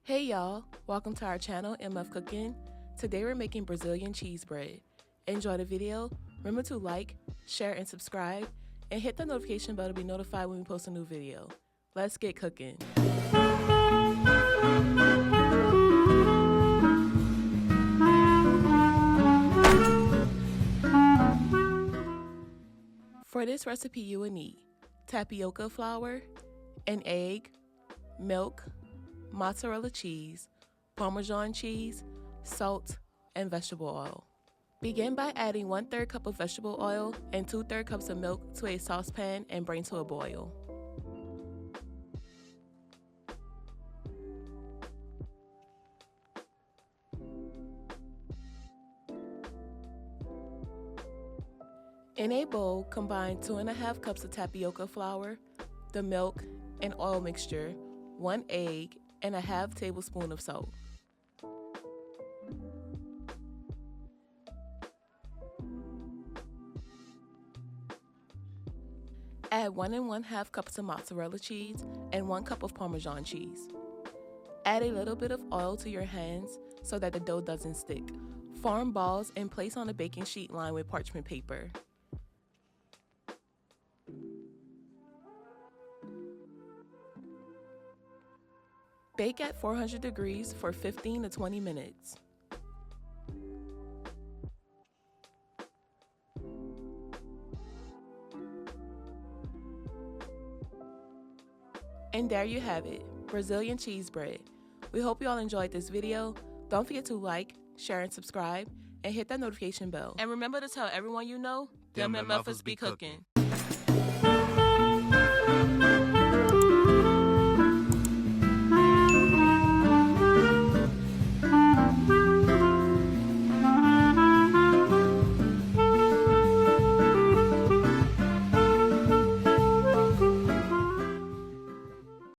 Hey y'all, welcome to our channel, MF Cooking. Today we're making Brazilian cheese bread. Enjoy the video, remember to like, share, and subscribe, and hit the notification bell to be notified when we post a new video. Let's get cooking. For this recipe you will need tapioca flour, an egg, milk, mozzarella cheese, Parmesan cheese, salt, and vegetable oil. Begin by adding 1/3 cup of vegetable oil and 2/3 cups of milk to a saucepan and bring to a boil. In a bowl, combine 2½ cups of tapioca flour, the milk and oil mixture, 1 egg, and a ½ tablespoon of salt. Add 1 1/2 cups of mozzarella cheese and 1 cup of Parmesan cheese. Add a little bit of oil to your hands so that the dough doesn't stick. Form balls and place on a baking sheet lined with parchment paper. Bake at 400 degrees for 15 to 20 minutes. And there you have it, Brazilian cheese bread. We hope you all enjoyed this video. Don't forget to like, share, and subscribe, and hit that notification bell. And remember to tell everyone you know, them MFers be cooking.